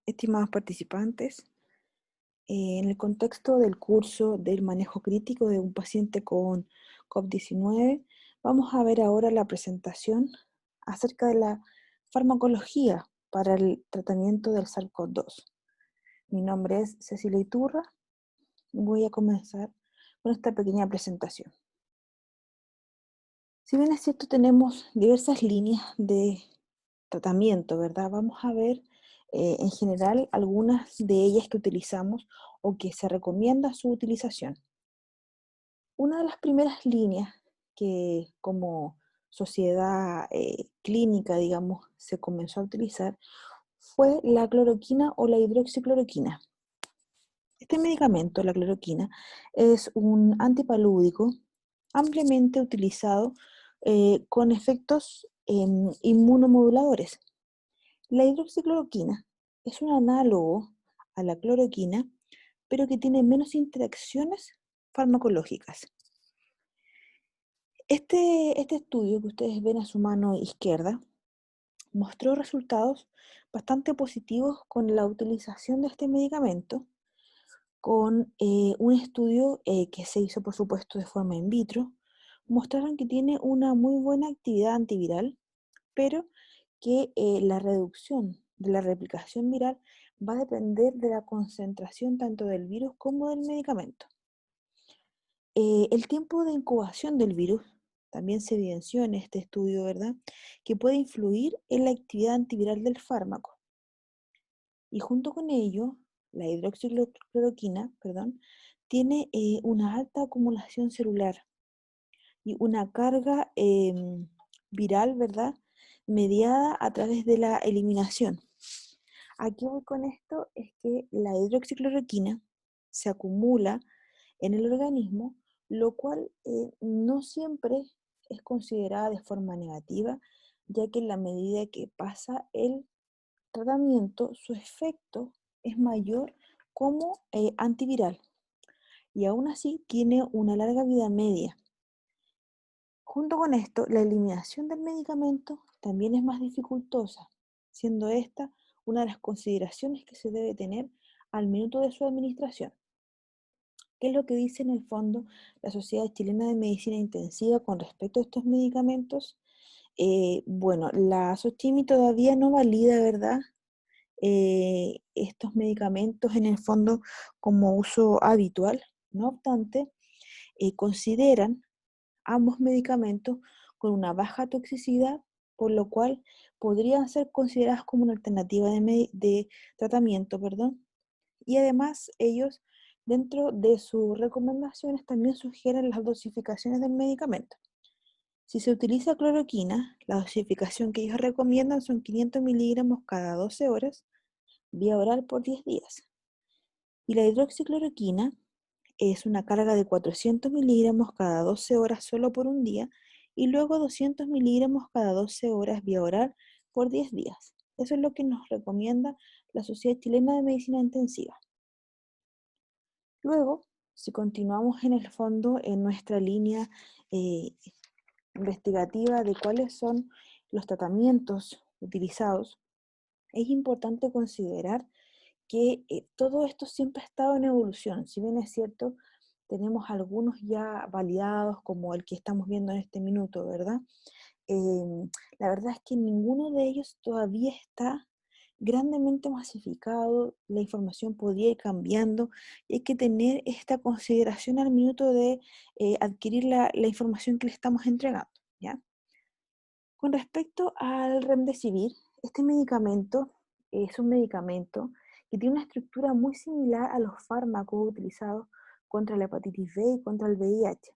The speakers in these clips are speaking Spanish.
Estimados participantes, en el contexto del curso del manejo crítico de un paciente con COVID-19, vamos a ver ahora la presentación acerca de la farmacología para el tratamiento del SARS-CoV-2. Mi nombre es Cecilia Iturra y voy a comenzar con esta pequeña presentación. Si bien es cierto, tenemos diversas líneas de tratamiento, ¿verdad? Vamos a ver en general algunas de ellas que utilizamos o que se recomienda su utilización. Una de las primeras líneas que como sociedad clínica, digamos, se comenzó a utilizar fue la cloroquina o la hidroxicloroquina. Este medicamento, la cloroquina, es un antipalúdico ampliamente utilizado con efectos inmunomoduladores. La hidroxicloroquina es un análogo a la cloroquina, pero que tiene menos interacciones farmacológicas. Este estudio que ustedes ven a su mano izquierda mostró resultados bastante positivos con la utilización de este medicamento, con un estudio que se hizo, por supuesto, de forma in vitro. Mostraron que tiene una muy buena actividad antiviral, pero que la reducción de la replicación viral va a depender de la concentración tanto del virus como del medicamento. El tiempo de incubación del virus también se evidenció en este estudio, ¿verdad? Que puede influir en la actividad antiviral del fármaco. Y junto con ello, la hidroxicloroquina, perdón, tiene una alta acumulación celular y una carga viral, ¿verdad? Mediada a través de la eliminación. Aquí voy con esto, es que la hidroxicloroquina se acumula en el organismo, lo cual no siempre es considerada de forma negativa, ya que en la medida que pasa el tratamiento, su efecto es mayor como antiviral y aún así tiene una larga vida media. Junto con esto, la eliminación del medicamento también es más dificultosa, siendo esta una de las consideraciones que se debe tener al minuto de su administración. ¿Qué es lo que dice en el fondo la Sociedad Chilena de Medicina Intensiva con respecto a estos medicamentos? Bueno, la SOCHIMI todavía no valida, ¿verdad? Estos medicamentos en el fondo como uso habitual. No obstante, consideran ambos medicamentos con una baja toxicidad, por lo cual podrían ser considerados como una alternativa de tratamiento, perdón. Y además ellos, dentro de sus recomendaciones, también sugieren las dosificaciones del medicamento. Si se utiliza cloroquina, la dosificación que ellos recomiendan son 500 miligramos cada 12 horas, vía oral por 10 días. Y la hidroxicloroquina es una carga de 400 miligramos cada 12 horas solo por un día y luego 200 miligramos cada 12 horas vía oral por 10 días. Eso es lo que nos recomienda la Sociedad Chilena de Medicina Intensiva. Luego, si continuamos en el fondo en nuestra línea eh, investigativa de cuáles son los tratamientos utilizados, es importante considerar que todo esto siempre ha estado en evolución. Si bien es cierto, tenemos algunos ya validados, como el que estamos viendo en este minuto, ¿verdad? La verdad es que ninguno de ellos todavía está grandemente masificado, la información podría ir cambiando y hay que tener esta consideración al minuto de adquirir la información que le estamos entregando, ¿ya? Con respecto al remdesivir, este medicamento es un medicamento que tiene una estructura muy similar a los fármacos utilizados contra la hepatitis B y contra el VIH.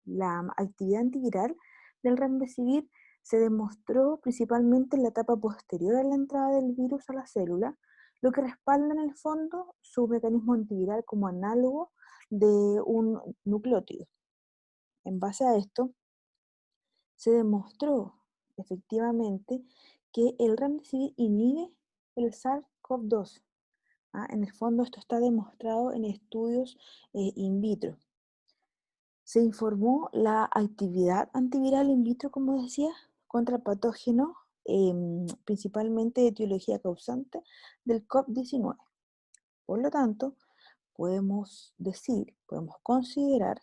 La actividad antiviral del remdesivir se demostró principalmente en la etapa posterior a la entrada del virus a la célula, lo que respalda en el fondo su mecanismo antiviral como análogo de un nucleótido. En base a esto, se demostró efectivamente que el remdesivir inhibe el SARS-CoV-2. En el fondo esto está demostrado en estudios in vitro. Se informó la actividad antiviral in vitro, como decía, contra el patógeno principalmente de etiología causante del COVID-19. Por lo tanto, podemos considerar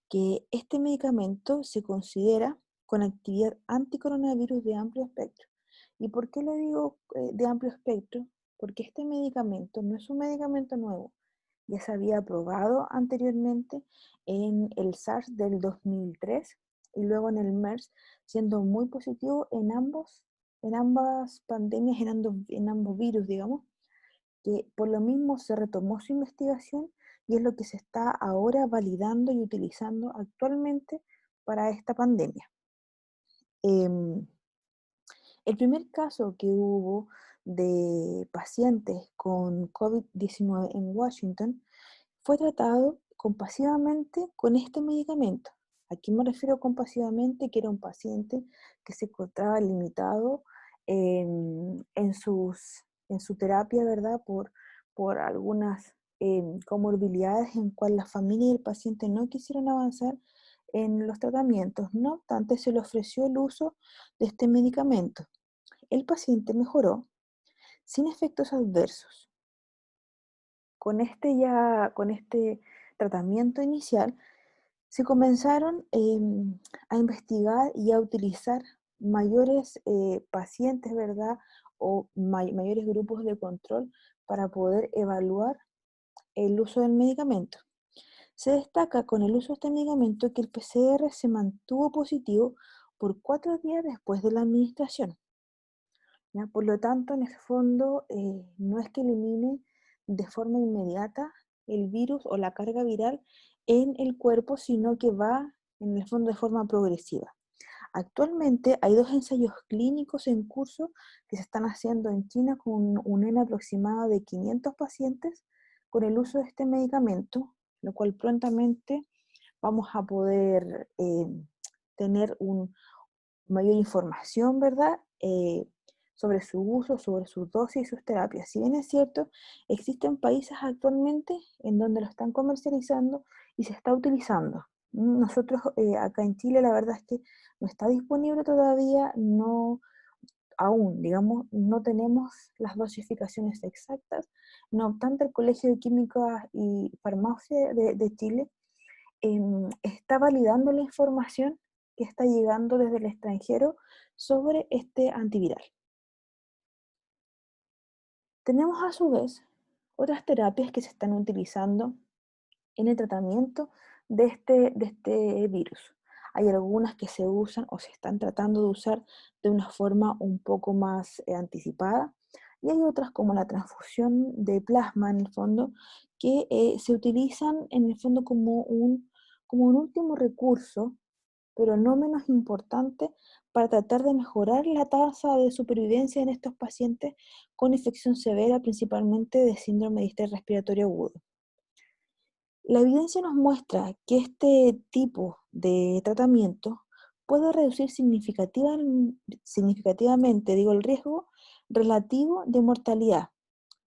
que este medicamento se considera con actividad anticoronavirus de amplio espectro. ¿Y por qué lo digo de amplio espectro? Porque este medicamento no es un medicamento nuevo, ya se había probado anteriormente en el SARS del 2003 y luego en el MERS, siendo muy positivo en ambas pandemias, en ambos virus, digamos, que por lo mismo se retomó su investigación y es lo que se está ahora validando y utilizando actualmente para esta pandemia. Em, el primer caso que hubo de pacientes con COVID-19 en Washington fue tratado compasivamente con este medicamento. Aquí me refiero compasivamente que era un paciente que se encontraba limitado en su terapia, ¿verdad? Por algunas comorbilidades en cual la familia y el paciente no quisieron avanzar en los tratamientos. No obstante, se le ofreció el uso de este medicamento. El paciente mejoró sin efectos adversos. Con este tratamiento inicial, se comenzaron a investigar y a utilizar mayores pacientes, ¿verdad? O mayores grupos de control para poder evaluar el uso del medicamento. Se destaca con el uso de este medicamento que el PCR se mantuvo positivo por 4 días después de la administración. ¿Ya? Por lo tanto, en el fondo, no es que elimine de forma inmediata el virus o la carga viral en el cuerpo, sino que va, en el fondo, de forma progresiva. Actualmente hay 2 ensayos clínicos en curso que se están haciendo en China con un N aproximado de 500 pacientes con el uso de este medicamento, lo cual prontamente vamos a poder tener mayor información, ¿verdad? Sobre su uso, sobre sus dosis y sus terapias. Si bien es cierto, existen países actualmente en donde lo están comercializando y se está utilizando. Nosotros acá en Chile la verdad es que no está disponible todavía, no aún, digamos, no tenemos las dosificaciones exactas. No obstante, el Colegio de Química y Farmacia de Chile está validando la información que está llegando desde el extranjero sobre este antiviral. Tenemos a su vez otras terapias que se están utilizando en el tratamiento de este virus. Hay algunas que se usan o se están tratando de usar de una forma un poco más anticipada y hay otras como la transfusión de plasma en el fondo que se utilizan en el fondo como un último recurso, pero no menos importante para tratar de mejorar la tasa de supervivencia en estos pacientes con infección severa, principalmente de síndrome de estrés respiratorio agudo. La evidencia nos muestra que este tipo de tratamiento puede reducir significativamente, el riesgo relativo de mortalidad,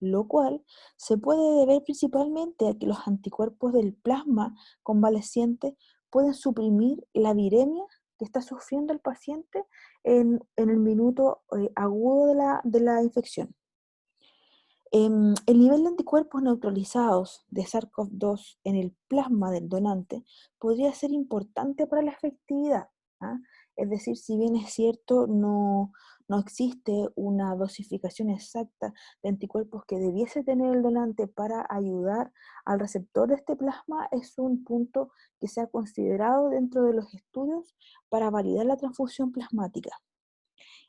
lo cual se puede deber principalmente a que los anticuerpos del plasma convaleciente pueden suprimir la viremia que está sufriendo el paciente en el minuto agudo de la infección. El nivel de anticuerpos neutralizados de SARS-CoV-2 en el plasma del donante podría ser importante para la efectividad. ¿Ah? Es decir, si bien es cierto, no existe una dosificación exacta de anticuerpos que debiese tener el donante para ayudar al receptor de este plasma, es un punto que se ha considerado dentro de los estudios para validar la transfusión plasmática.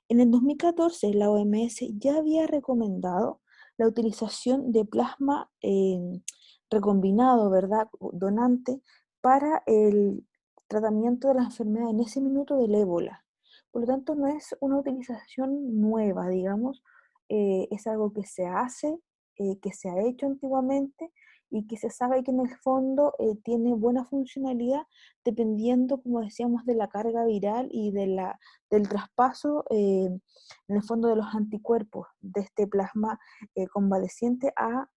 En el 2014, la OMS ya había recomendado la utilización de plasma recombinado, ¿verdad? Donante para el tratamiento de la enfermedad en ese minuto del ébola. Por lo tanto, no es una utilización nueva, digamos, es algo que se hace, que se ha hecho antiguamente y que se sabe que en el fondo tiene buena funcionalidad dependiendo, como decíamos, de la carga viral y del traspaso, en el fondo, de los anticuerpos de este plasma convaleciente a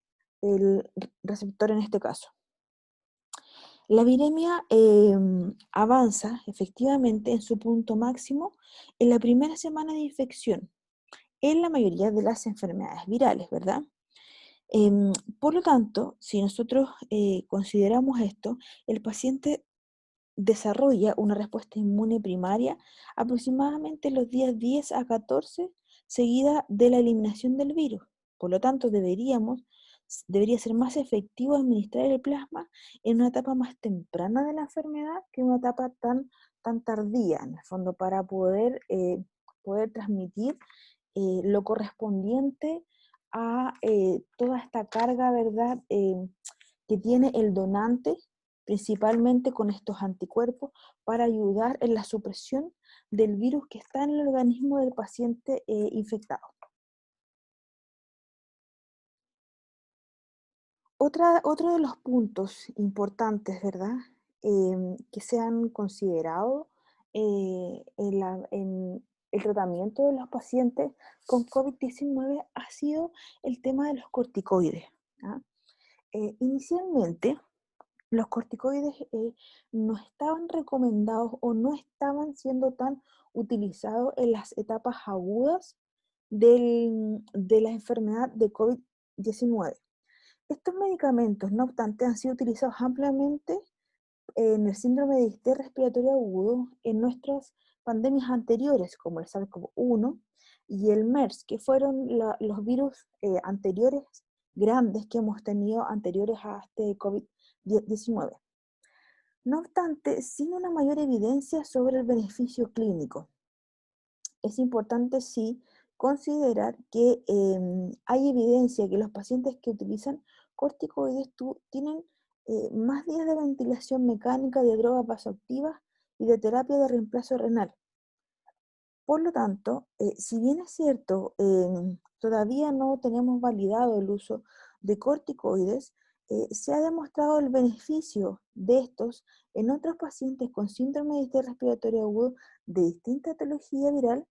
el receptor en este caso. La viremia avanza efectivamente en su punto máximo en la primera semana de infección, en la mayoría de las enfermedades virales, ¿verdad? Por lo tanto, si nosotros consideramos esto, el paciente desarrolla una respuesta inmune primaria aproximadamente los días 10 a 14 seguida de la eliminación del virus. Por lo tanto, debería ser más efectivo administrar el plasma en una etapa más temprana de la enfermedad que en una etapa tan tardía, en el fondo, para poder transmitir lo correspondiente a toda esta carga, ¿verdad?, que tiene el donante, principalmente con estos anticuerpos, para ayudar en la supresión del virus que está en el organismo del paciente infectado. Otro de los puntos importantes, ¿verdad?, que se han considerado en el tratamiento de los pacientes con COVID-19 ha sido el tema de los corticoides. ¿Ah? Inicialmente, los corticoides no estaban recomendados o no estaban siendo tan utilizados en las etapas agudas de la enfermedad de COVID-19. Estos medicamentos, no obstante, han sido utilizados ampliamente en el síndrome de distrés respiratorio agudo en nuestras pandemias anteriores, como el SARS-CoV-1 y el MERS, que fueron los virus anteriores grandes que hemos tenido anteriores a este COVID-19. No obstante, sin una mayor evidencia sobre el beneficio clínico, es importante sí considerar que hay evidencia que los pacientes que utilizan corticoides tienen más días de ventilación mecánica, de drogas vasoactivas y de terapia de reemplazo renal. Por lo tanto, si bien es cierto, todavía no tenemos validado el uso de corticoides, se ha demostrado el beneficio de estos en otros pacientes con síndrome de distrés respiratorio agudo de distinta etiología viral,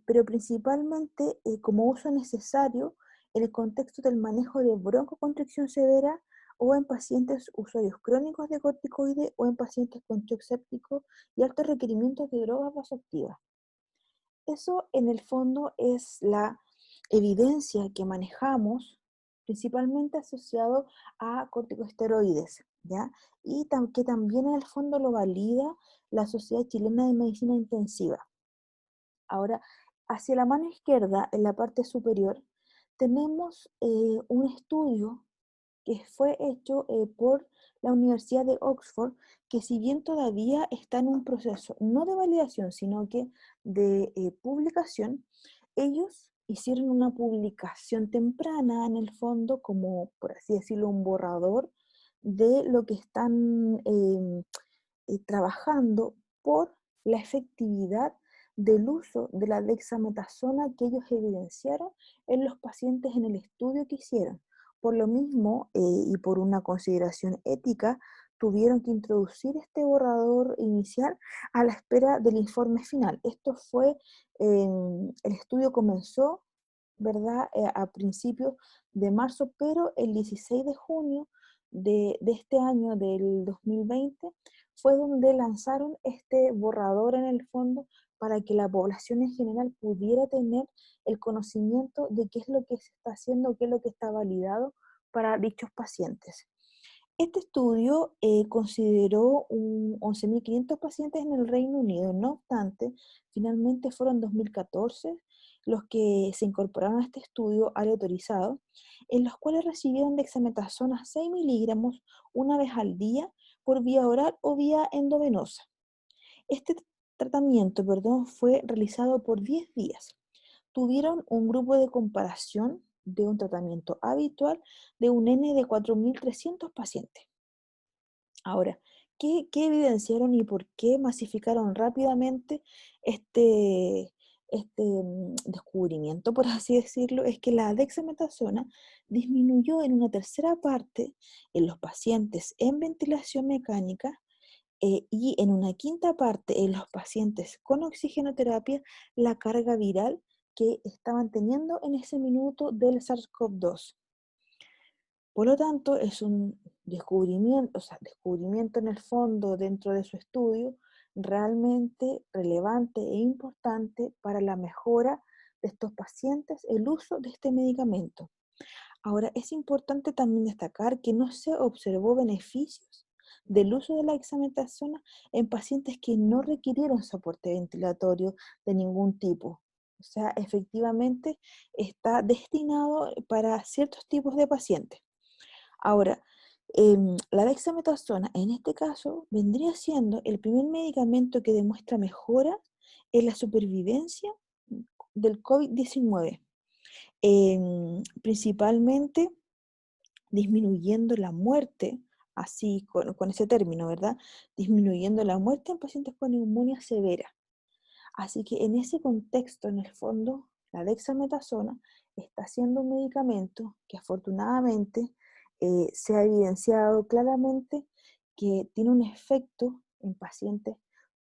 pero principalmente como uso necesario en el contexto del manejo de broncoconstricción severa o en pacientes usuarios crónicos de corticoides o en pacientes con shock séptico y altos requerimientos de drogas vasoactivas. Eso en el fondo es la evidencia que manejamos, principalmente asociado a corticosteroides, ¿ya? Y que también en el fondo lo valida la Sociedad Chilena de Medicina Intensiva. Ahora, hacia la mano izquierda, en la parte superior, tenemos un estudio que fue hecho por la Universidad de Oxford, que si bien todavía está en un proceso, no de validación, sino que de publicación, ellos hicieron una publicación temprana en el fondo, como por así decirlo, un borrador de lo que están trabajando por la efectividad del uso de la dexametasona que ellos evidenciaron en los pacientes en el estudio que hicieron. Por lo mismo, y por una consideración ética, tuvieron que introducir este borrador inicial a la espera del informe final. El estudio comenzó, ¿verdad?, a principios de marzo, pero el 16 de junio de este año, del 2020, fue donde lanzaron este borrador en el fondo para que la población en general pudiera tener el conocimiento de qué es lo que se está haciendo, qué es lo que está validado para dichos pacientes. Este estudio consideró 11.500 pacientes en el Reino Unido. No obstante, finalmente fueron 2014 los que se incorporaron a este estudio aleatorizado, en los cuales recibieron dexametasona 6 miligramos una vez al día por vía oral o vía endovenosa. Este tratamiento, perdón, fue realizado por 10 días. Tuvieron un grupo de comparación de un tratamiento habitual de un N de 4.300 pacientes. Ahora, ¿qué evidenciaron y por qué masificaron rápidamente este descubrimiento, por así decirlo? Es que la dexametasona disminuyó en una tercera parte en los pacientes en ventilación mecánica y en una quinta parte en los pacientes con oxigenoterapia la carga viral que estaban teniendo en ese minuto del SARS-CoV-2. Por lo tanto, es un descubrimiento, o sea, descubrimiento en el fondo dentro de su estudio realmente relevante e importante para la mejora de estos pacientes el uso de este medicamento. Ahora, es importante también destacar que no se observó beneficios del uso de la dexametasona en pacientes que no requirieron soporte ventilatorio de ningún tipo. O sea, efectivamente está destinado para ciertos tipos de pacientes. Ahora, la dexametasona en este caso vendría siendo el primer medicamento que demuestra mejora en la supervivencia del COVID-19, principalmente disminuyendo la muerte, así con ese término, ¿verdad? Disminuyendo la muerte en pacientes con neumonía severa. Así que en ese contexto, en el fondo, la dexametasona está siendo un medicamento que afortunadamente se ha evidenciado claramente que tiene un efecto en pacientes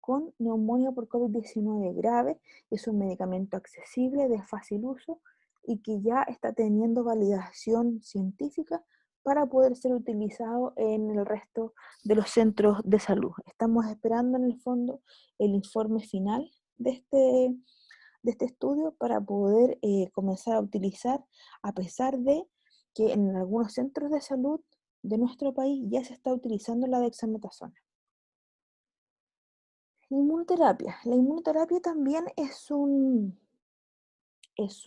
con neumonía por COVID-19 grave. Es un medicamento accesible, de fácil uso y que ya está teniendo validación científica para poder ser utilizado en el resto de los centros de salud. Estamos esperando en el fondo el informe final de este estudio para poder comenzar a utilizar, a pesar de que en algunos centros de salud de nuestro país ya se está utilizando la dexametasona. Inmunoterapia. La inmunoterapia también es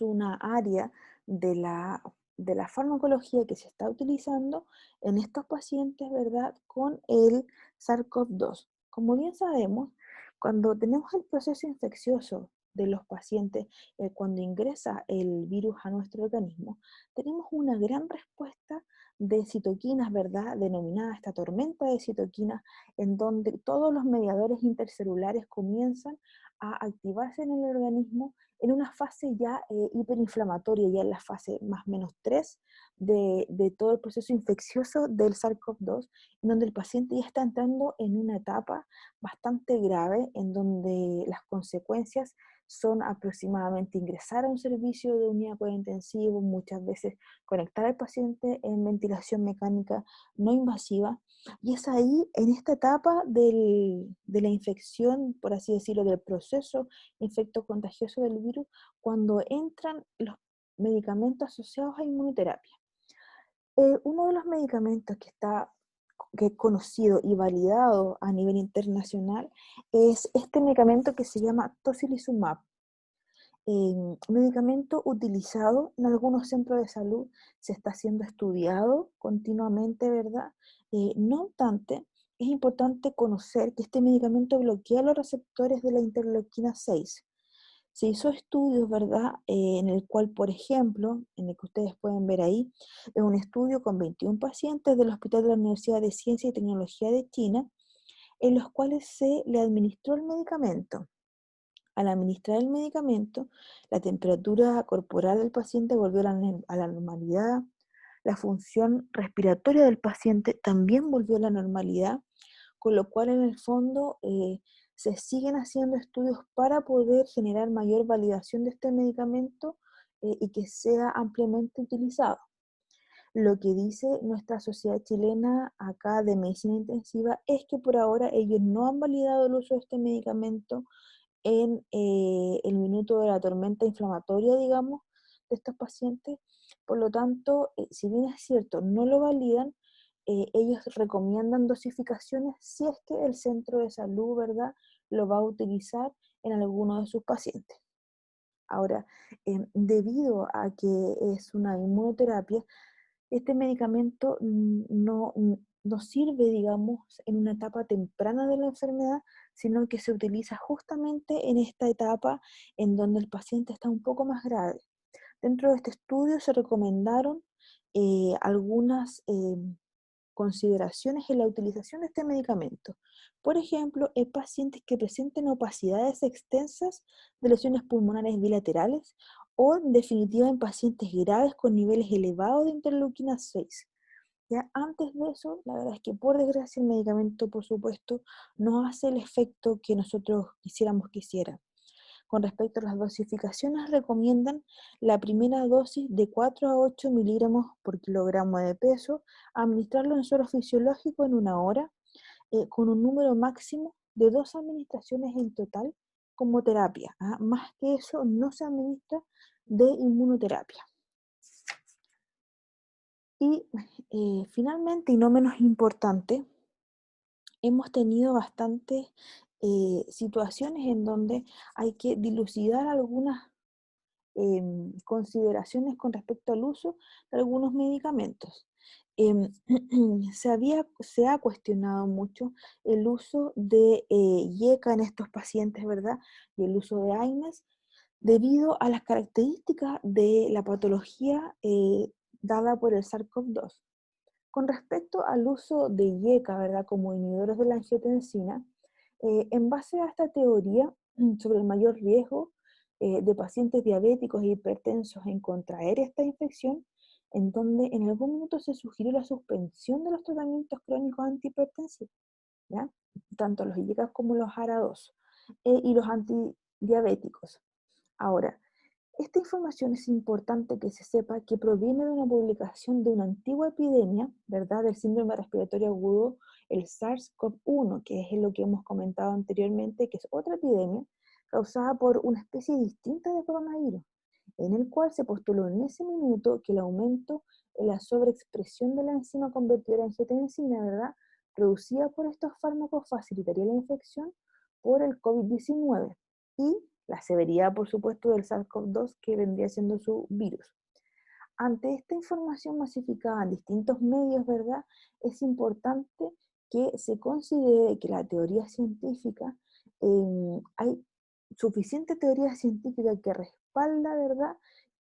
una área de la farmacología que se está utilizando en estos pacientes, ¿verdad?, con el SARS-CoV-2. Como bien sabemos, cuando tenemos el proceso infeccioso de los pacientes, cuando ingresa el virus a nuestro organismo, tenemos una gran respuesta de citoquinas, ¿verdad?, denominada esta tormenta de citoquinas, en donde todos los mediadores intercelulares comienzan a activarse en el organismo en una fase ya hiperinflamatoria, ya en la fase más menos 3 de todo el proceso infeccioso del SARS-CoV-2, en donde el paciente ya está entrando en una etapa bastante grave, en donde las consecuencias son aproximadamente ingresar a un servicio de unidad de cuidado intensivo, muchas veces conectar al paciente en ventilación mecánica no invasiva, y es ahí, en esta etapa de la infección, por así decirlo, del proceso infecto-contagioso del virus, cuando entran los medicamentos asociados a inmunoterapia. Uno de los medicamentos que es conocido y validado a nivel internacional es este medicamento que se llama tocilizumab, un medicamento utilizado en algunos centros de salud, se está siendo estudiado continuamente, ¿verdad? No obstante, es importante conocer que este medicamento bloquea los receptores de la interleuquina 6. Se hizo estudios, ¿verdad? En el cual, por ejemplo, en el que ustedes pueden ver ahí, es un estudio con 21 pacientes del Hospital de la Universidad de Ciencia y Tecnología de China, en los cuales se le administró el medicamento. Al administrar el medicamento, la temperatura corporal del paciente volvió a la normalidad, la función respiratoria del paciente también volvió a la normalidad, con lo cual en el fondo se siguen haciendo estudios para poder generar mayor validación de este medicamento y que sea ampliamente utilizado. Lo que dice nuestra sociedad chilena acá de medicina intensiva es que por ahora ellos no han validado el uso de este medicamento en el minuto de la tormenta inflamatoria, digamos, de estos pacientes. Por lo tanto, si bien es cierto, no lo validan, ellos recomiendan dosificaciones si es que el centro de salud, ¿verdad?, lo va a utilizar en alguno de sus pacientes. Ahora, debido a que es una inmunoterapia, este medicamento no sirve, digamos, en una etapa temprana de la enfermedad, sino que se utiliza justamente en esta etapa en donde el paciente está un poco más grave. Dentro de este estudio se recomendaron algunas consideraciones en la utilización de este medicamento. Por ejemplo, en pacientes que presenten opacidades extensas de lesiones pulmonares bilaterales o, en definitiva, en pacientes graves con niveles elevados de interleuquina 6. Ya antes de eso, la verdad es que por desgracia el medicamento, por supuesto, no hace el efecto que nosotros quisiéramos que hiciera. Con respecto a las dosificaciones, recomiendan la primera dosis de 4 a 8 miligramos por kilogramo de peso, administrarlo en suero fisiológico en 1 hora, con un número máximo de 2 administraciones en total como terapia. Más que eso no se administra de inmunoterapia. Y finalmente, y no menos importante, hemos tenido bastantes situaciones en donde hay que dilucidar algunas consideraciones con respecto al uso de algunos medicamentos. Em, se ha cuestionado mucho el uso de IECA en estos pacientes, ¿verdad? Y el uso de AINES debido a las características de la patología dada por el SARS-CoV-2. Con respecto al uso de IECA, ¿verdad? Como inhibidores de la angiotensina, en base a esta teoría sobre el mayor riesgo de pacientes diabéticos e hipertensos en contraer esta infección, en donde en algún momento se sugirió la suspensión de los tratamientos crónicos antihipertensivos, ¿ya? Tanto los IECA como los ARA2 y los antidiabéticos. Ahora, esta información es importante que se sepa que proviene de una publicación de una antigua epidemia, ¿verdad? Del síndrome respiratorio agudo, el SARS-CoV-1, que es lo que hemos comentado anteriormente, que es otra epidemia causada por una especie distinta de coronavirus, en el cual se postuló en ese minuto que el aumento en la sobreexpresión de la enzima convertidora en angiotensina, ¿verdad?, producida por estos fármacos facilitaría la infección por el COVID-19 y la severidad, por supuesto, del SARS-CoV-2 que vendría siendo su virus. Ante esta información masificada en distintos medios, ¿verdad? Es importante que se considere que la teoría científica, hay suficiente teoría científica que respalda, ¿verdad?,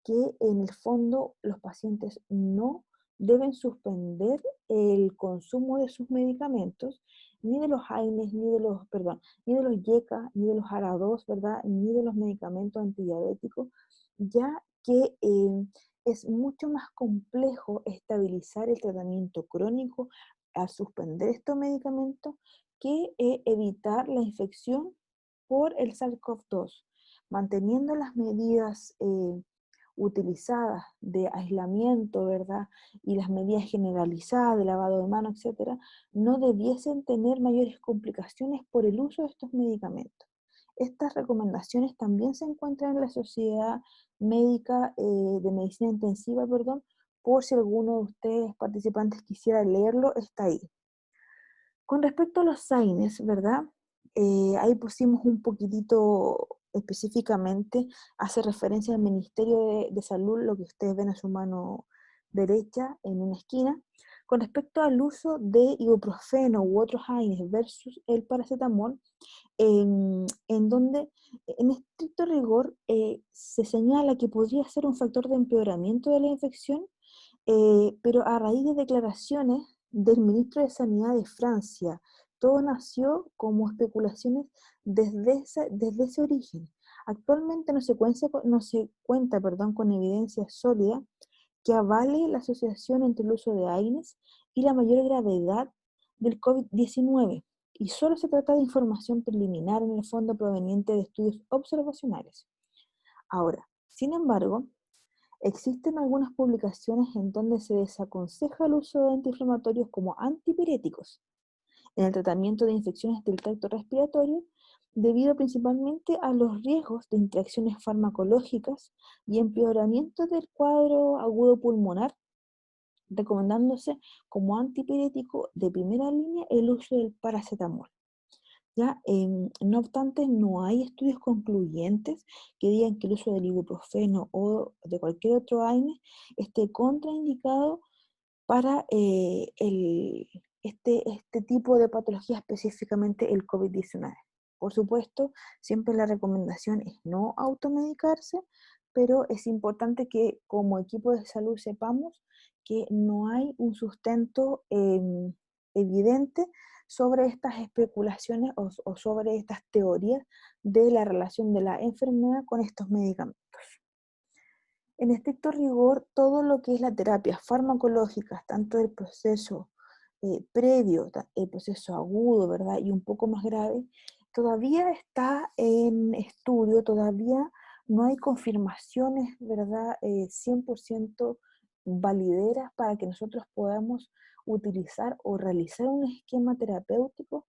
que en el fondo los pacientes no deben suspender el consumo de sus medicamentos, ni de los AINES, ni de los, perdón, ni de los YECA, ni de los ARA2, ¿verdad?, ni de los medicamentos antidiabéticos, ya que es mucho más complejo estabilizar el tratamiento crónico al suspender estos medicamentos que evitar la infección por el SARS-CoV-2, manteniendo las medidas utilizadas de aislamiento, ¿verdad? Y las medidas generalizadas de lavado de manos, etcétera, no debiesen tener mayores complicaciones por el uso de estos medicamentos. Estas recomendaciones también se encuentran en la Sociedad Médica de Medicina Intensiva, perdón, por si alguno de ustedes participantes quisiera leerlo, está ahí. Con respecto a los SAINES, ¿verdad? Ahí pusimos un poquitito específicamente, hace referencia al Ministerio de Salud, lo que ustedes ven a su mano derecha en una esquina, con respecto al uso de ibuprofeno u otros AINES versus el paracetamol, en donde en estricto rigor se señala que podría ser un factor de empeoramiento de la infección, pero a raíz de declaraciones del ministro de Sanidad de Francia, todo nació como especulaciones desde ese origen. Actualmente no se cuenta, perdón, con evidencia sólida que avale la asociación entre el uso de AINES y la mayor gravedad del COVID-19, y solo se trata de información preliminar en el fondo proveniente de estudios observacionales. Ahora, sin embargo, existen algunas publicaciones en donde se desaconseja el uso de antiinflamatorios como antipiréticos en el tratamiento de infecciones del tracto respiratorio, debido principalmente a los riesgos de interacciones farmacológicas y empeoramiento del cuadro agudo pulmonar, recomendándose como antipirético de primera línea el uso del paracetamol. ¿Ya? No obstante, no hay estudios concluyentes que digan que el uso del ibuprofeno o de cualquier otro AINE esté contraindicado para este tipo de patología, específicamente el COVID-19. Por supuesto, siempre la recomendación es no automedicarse, pero es importante que como equipo de salud sepamos que no hay un sustento evidente sobre estas especulaciones o sobre estas teorías de la relación de la enfermedad con estos medicamentos. En estricto rigor, todo lo que es la terapia farmacológica, tanto el proceso previo, el proceso agudo, ¿verdad? Y un poco más grave, todavía está en estudio, todavía no hay confirmaciones, ¿verdad? 100% valideras para que nosotros podamos utilizar o realizar un esquema terapéutico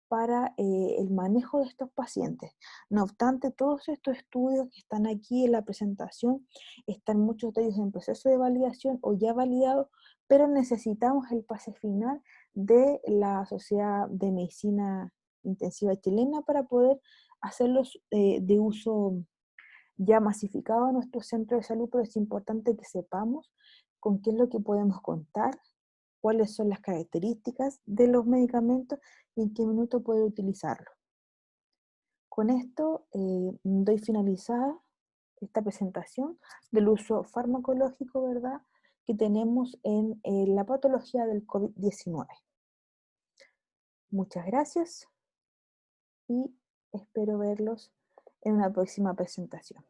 para el manejo de estos pacientes. No obstante, todos estos estudios que están aquí en la presentación, están muchos de ellos en proceso de validación o ya validados, pero necesitamos el pase final de la Sociedad de Medicina Intensiva Chilena para poder hacerlos de uso ya masificado en nuestro centro de salud, pero es importante que sepamos con qué es lo que podemos contar, cuáles son las características de los medicamentos y en qué minuto puede utilizarlo. Con esto doy finalizada esta presentación del uso farmacológico, ¿verdad?, que tenemos en la patología del COVID-19. Muchas gracias y espero verlos en una próxima presentación.